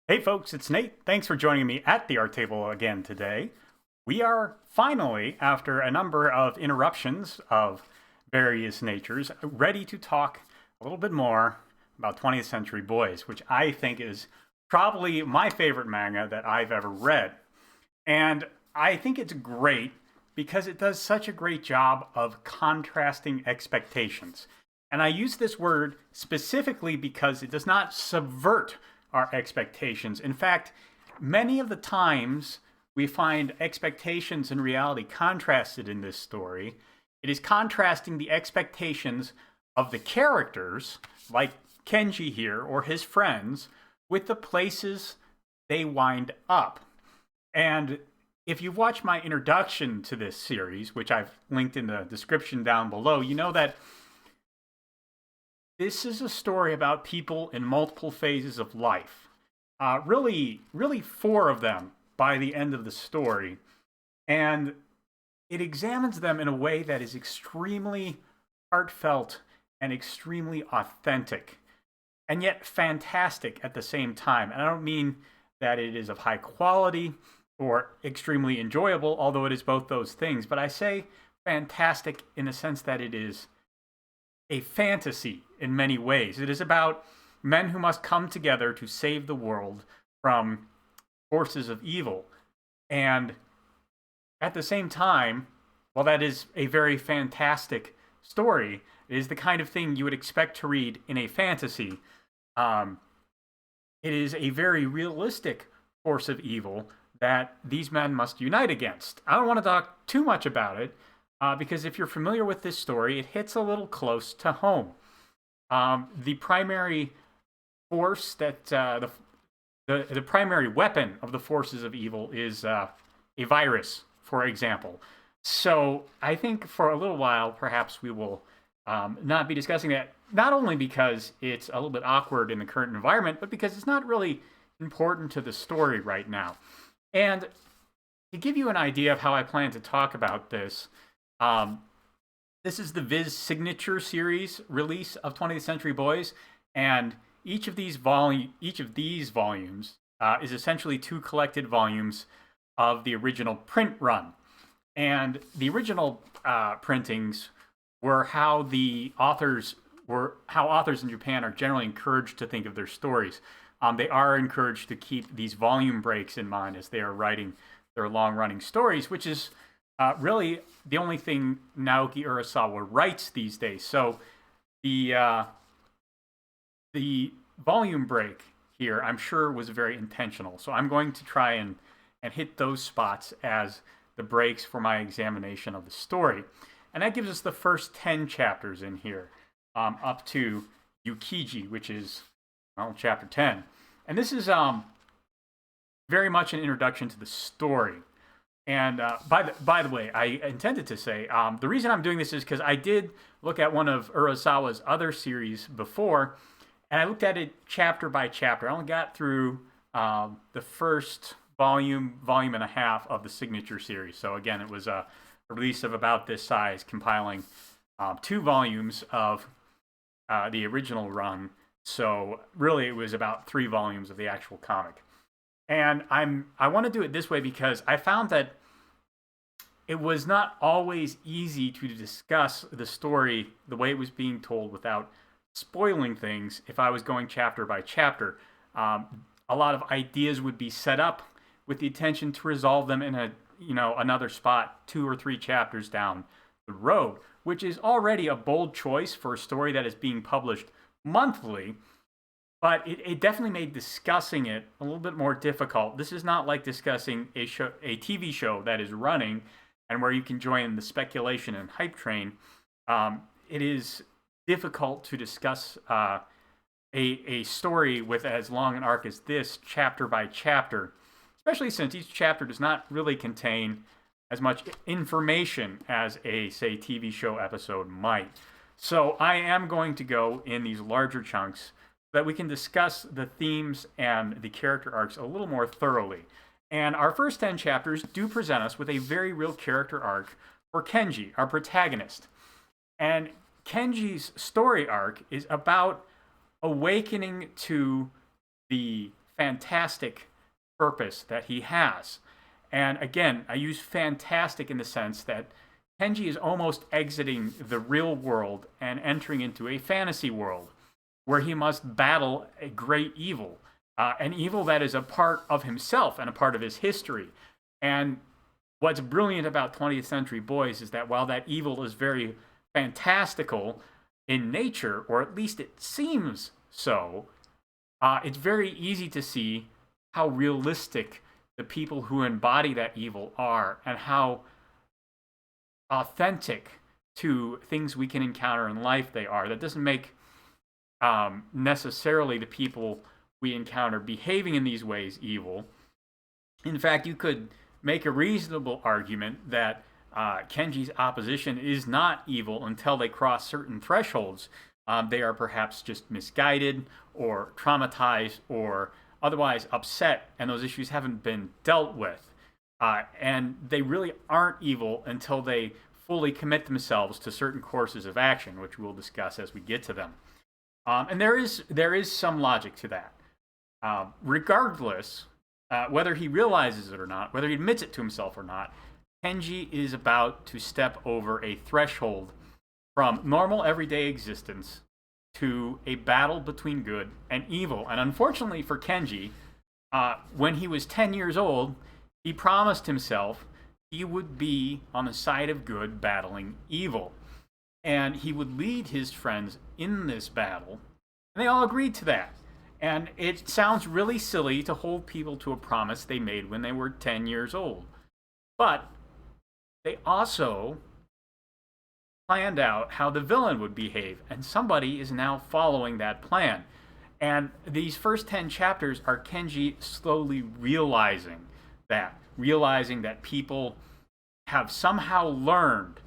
Hey folks, it's Nate. Thanks for joining me at the art table again today. We are finally, after a number of interruptions of various natures, ready to talk a little bit more about 20th Century Boys, which I think is probably my favorite manga that I've ever read. And I think it's great because it does such a great job of contrasting expectations. And I use this word specifically because it does not subvert our expectations. In fact, many of the times we find expectations and reality contrasted in this story. It is contrasting the expectations of the characters, like Kenji here or his friends, with the places they wind up. And if you've watched my introduction to this series, which I've linked in the description down below, you know that this is a story about people in multiple phases of life. Really four of them by the end of the story. And it examines them in a way that is extremely heartfelt and extremely authentic, and yet fantastic at the same time. And I don't mean that it is of high quality or extremely enjoyable, although it is both those things, but I say fantastic in the sense that it is a fantasy in many ways. It is about men who must come together to save the world from forces of evil. And at the same time, while that is a very fantastic story, it is the kind of thing you would expect to read in a fantasy. Um, it is a very realistic force of evil that these men must unite against. I don't want to talk too much about it because if you're familiar with this story, it hits a little close to home. The primary force that the primary weapon of the forces of evil is a virus, for example. So I think for a little while, perhaps we will not be discussing that, not only because it's a little bit awkward in the current environment, but because it's not really important to the story right now. And to give you an idea of how I plan to talk about this, this is the Viz Signature Series release of 20th Century Boys, and each of these volumes is essentially two collected volumes of the original print run. And the original printings were how authors in Japan are generally encouraged to think of their stories. They are encouraged to keep these volume breaks in mind as they are writing their long-running stories, which is really the only thing Naoki Urasawa writes these days. So the volume break here, I'm sure, was very intentional. So I'm going to try and hit those spots as the breaks for my examination of the story. And that gives us the first 10 chapters in here, up to Yukiji, which is, well, chapter 10. And this is very much an introduction to the story. And by the way, I intended to say the reason I'm doing this is because I did look at one of Urasawa's other series before, and I looked at it chapter by chapter. I only got through the first volume and a half of the Signature series. So again, it was a release of about this size, compiling 2 volumes of the original run. So really, it was about 3 volumes of the actual comic. And I want to do it this way because I found that it was not always easy to discuss the story the way it was being told without spoiling things if I was going chapter by chapter. A lot of ideas would be set up with the intention to resolve them in another spot 2 or 3 chapters down the road, which is already a bold choice for a story that is being published monthly. But it definitely made discussing it a little bit more difficult. This is not like discussing a TV show that is running and where you can join the speculation and hype train. It is difficult to discuss a story with as long an arc as this, chapter by chapter, especially since each chapter does not really contain as much information as a, say, TV show episode might. So I am going to go in these larger chunks that we can discuss the themes and the character arcs a little more thoroughly. And our first 10 chapters do present us with a very real character arc for Kenji, our protagonist. And Kenji's story arc is about awakening to the fantastic purpose that he has. And again, I use fantastic in the sense that Kenji is almost exiting the real world and entering into a fantasy world where he must battle a great evil, an evil that is a part of himself and a part of his history. And what's brilliant about 20th Century Boys is that while that evil is very fantastical in nature, or at least it seems so, it's very easy to see how realistic the people who embody that evil are and how authentic to things we can encounter in life they are. That doesn't make necessarily the people we encounter behaving in these ways evil. In fact, you could make a reasonable argument that Kenji's opposition is not evil until they cross certain thresholds. They are perhaps just misguided or traumatized or otherwise upset, and those issues haven't been dealt with. And they really aren't evil until they fully commit themselves to certain courses of action, which we'll discuss as we get to them. And there is some logic to that. Regardless, whether he realizes it or not, whether he admits it to himself or not, Kenji is about to step over a threshold from normal everyday existence to a battle between good and evil. And unfortunately for Kenji, when he was 10 years old, he promised himself he would be on the side of good battling evil. And he would lead his friends in this battle. And they all agreed to that. And it sounds really silly to hold people to a promise they made when they were 10 years old. But they also planned out how the villain would behave, and somebody is now following that plan. And these first 10 chapters are Kenji slowly realizing that people have somehow learned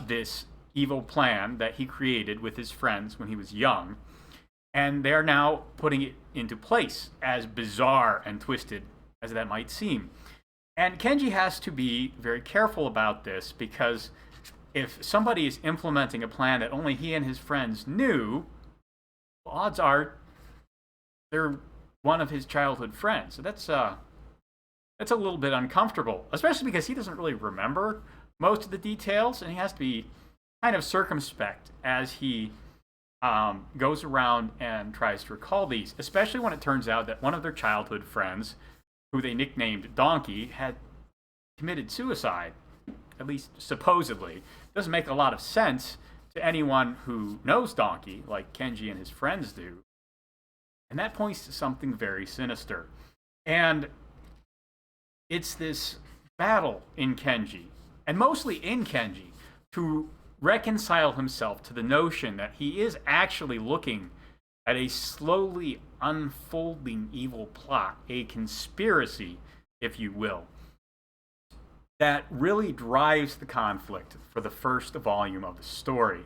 this evil plan that he created with his friends when he was young, and they're now putting it into place, as bizarre and twisted as that might seem. And Kenji has to be very careful about this, because if somebody is implementing a plan that only he and his friends knew, well, odds are they're one of his childhood friends. So that's a little bit uncomfortable, especially because he doesn't really remember most of the details, and he has to be kind of circumspect as he goes around and tries to recall these, especially when it turns out that one of their childhood friends, who they nicknamed Donkey, had committed suicide, at least supposedly. Doesn't make a lot of sense to anyone who knows Donkey, like Kenji and his friends do. And that points to something very sinister. And it's this battle in Kenji, and mostly in Kenji, to reconcile himself to the notion that he is actually looking at a slowly unfolding evil plot, a conspiracy, if you will, that really drives the conflict for the first volume of the story.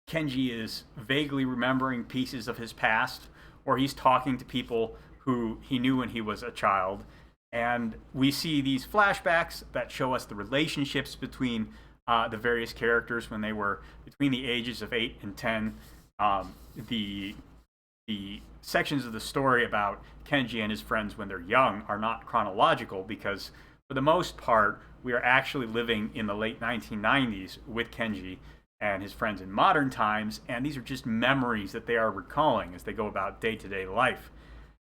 Kenji is vaguely remembering pieces of his past, or he's talking to people who he knew when he was a child, and we see these flashbacks that show us the relationships between the various characters when they were between the ages of 8 and 10. The sections of the story about Kenji and his friends when they're young are not chronological, because for the most part, we are actually living in the late 1990s with Kenji and his friends in modern times, and these are just memories that they are recalling as they go about day-to-day life.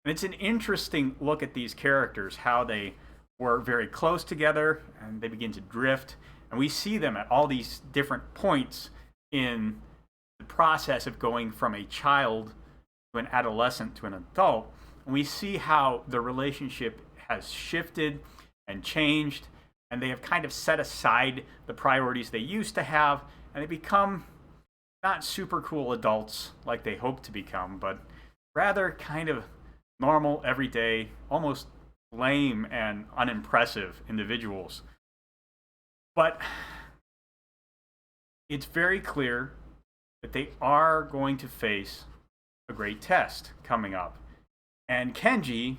And it's an interesting look at these characters, how they were very close together, and they begin to drift, and we see them at all these different points in the process of going from a child to an adolescent to an adult, and we see how the relationship has shifted and changed, and they have kind of set aside the priorities they used to have, and they become not super cool adults like they hope to become, but rather kind of normal, everyday, almost lame and unimpressive individuals. But it's very clear that they are going to face a great test coming up. And Kenji,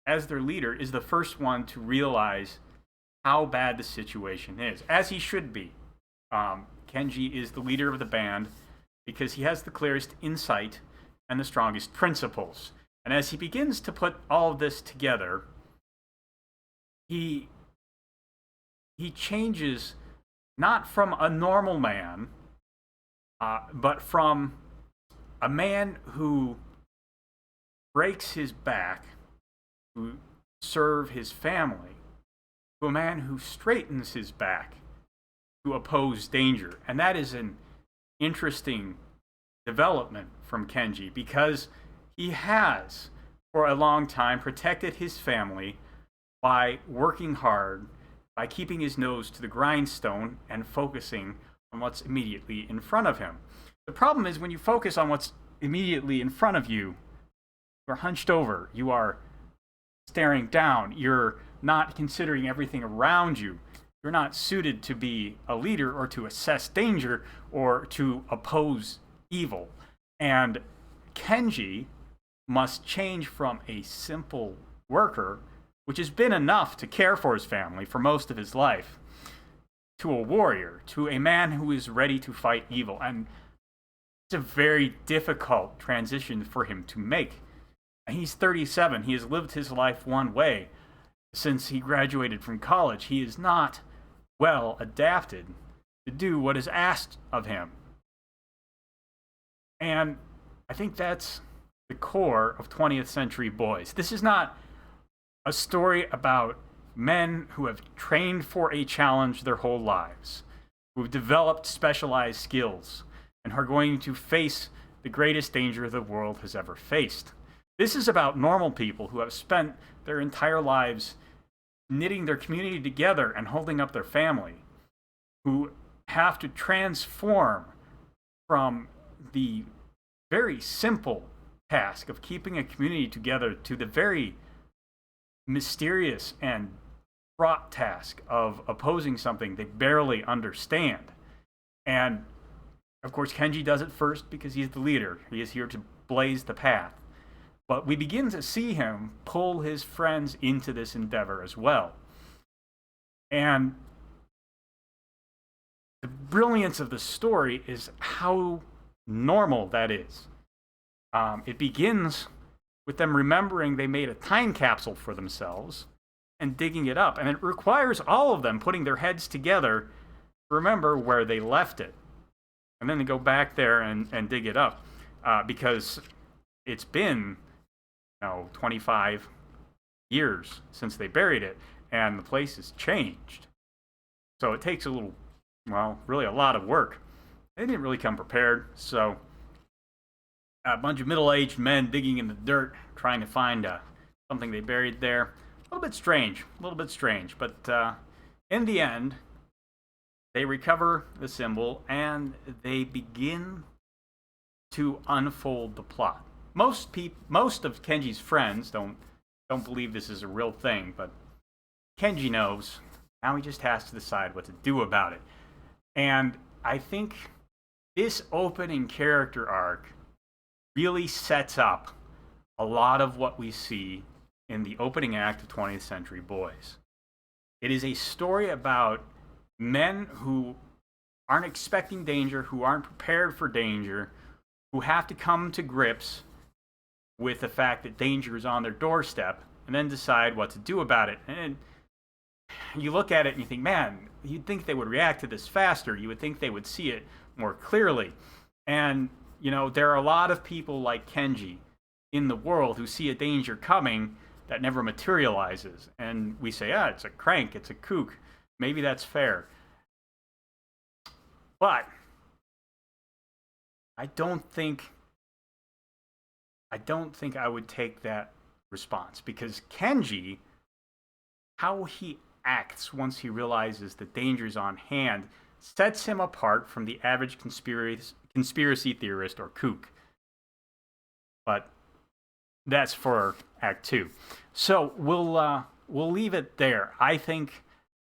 as their leader, is the first one to realize how bad the situation is, as he should be. Kenji is the leader of the band because he has the clearest insight and the strongest principles. And as he begins to put all of this together, he changes not from a normal man, but from a man who breaks his back to serve his family to a man who straightens his back to oppose danger. And that is an interesting development from Kenji, because he has for a long time protected his family by working hard, by keeping his nose to the grindstone and focusing on what's immediately in front of him. The problem is, when you focus on what's immediately in front of you, you're hunched over, you are staring down, you're not considering everything around you. You're not suited to be a leader or to assess danger or to oppose evil. And Kenji must change from a simple worker, which has been enough to care for his family for most of his life, to a warrior, to a man who is ready to fight evil. And it's a very difficult transition for him to make. And he's 37. He has lived his life one way since he graduated from college. He is not well adapted to do what is asked of him. And I think that's the core of 20th century boys. This is not a story about men who have trained for a challenge their whole lives, who have developed specialized skills, and are going to face the greatest danger the world has ever faced. This is about normal people who have spent their entire lives knitting their community together and holding up their family, who have to transform from the very simple task of keeping a community together to the very mysterious and fraught task of opposing something they barely understand. And of course, Kenji does it first because he's the leader. He is here to blaze the path. But we begin to see him pull his friends into this endeavor as well. And the brilliance of the story is how normal that is. It begins with them remembering they made a time capsule for themselves and digging it up. And it requires all of them putting their heads together to remember where they left it. And then they go back there and dig it up, because it's been 25 years since they buried it, and the place has changed. So it takes really a lot of work. They didn't really come prepared, so a bunch of middle-aged men digging in the dirt, trying to find something they buried there. A little bit strange, but in the end, they recover the symbol, and they begin to unfold the plot. Most of Kenji's friends don't believe this is a real thing, but Kenji knows. Now he just has to decide what to do about it. And I think this opening character arc really sets up a lot of what we see in the opening act of 20th Century Boys. It is a story about men who aren't expecting danger, who aren't prepared for danger, who have to come to grips with the fact that danger is on their doorstep, and then decide what to do about it. And you look at it and you think, man, you'd think they would react to this faster. You would think they would see it more clearly. And, there are a lot of people like Kenji in the world who see a danger coming that never materializes. And we say, it's a crank, it's a kook. Maybe that's fair. But I don't think I would take that response, because Kenji, how he acts once he realizes the danger's on hand, sets him apart from the average conspiracy theorist or kook. But that's for Act 2. So we'll leave it there. I think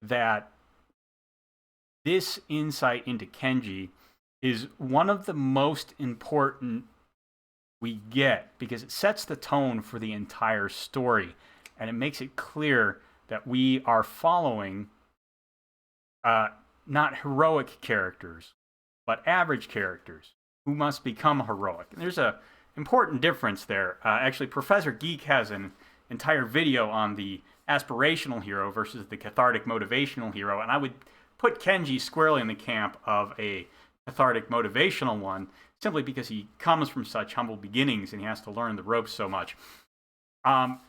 that this insight into Kenji is one of the most important we get, because it sets the tone for the entire story, and it makes it clear that we are following not heroic characters, but average characters who must become heroic. And there's a important difference there. Actually, Professor Geek has an entire video on the aspirational hero versus the cathartic motivational hero, and I would put Kenji squarely in the camp of a cathartic motivational one, simply because he comes from such humble beginnings and he has to learn the ropes so much. All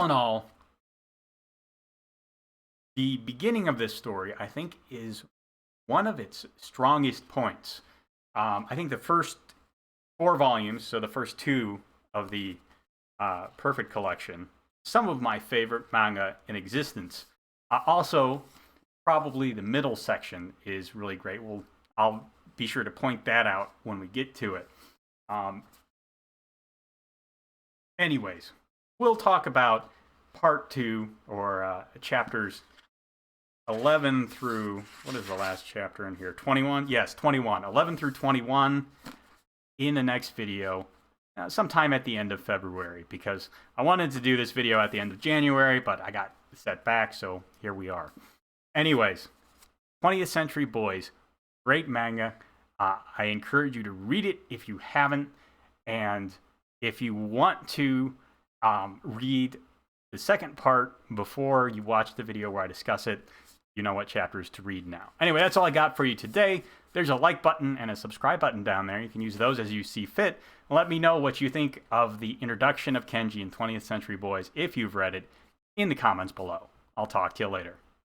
in all, the beginning of this story, I think, is one of its strongest points. I think the first 4 volumes, so the first 2 of the Perfect Collection, some of my favorite manga in existence. Also, probably the middle section is really great. I'll be sure to point that out when we get to it. Anyways, we'll talk about part 2, or chapters 11 through, what is the last chapter in here? 21? Yes, 21. 11 through 21 in the next video, sometime at the end of February, because I wanted to do this video at the end of January, but I got set back, so here we are. Anyways, 20th Century Boys, great manga. I encourage you to read it if you haven't, and if you want to read the second part before you watch the video where I discuss it, you know what chapters to read now. Anyway, that's all I got for you today. There's a like button and a subscribe button down there. You can use those as you see fit. Let me know what you think of the introduction of Kenji in 20th Century Boys if you've read it in the comments below. I'll talk to you later.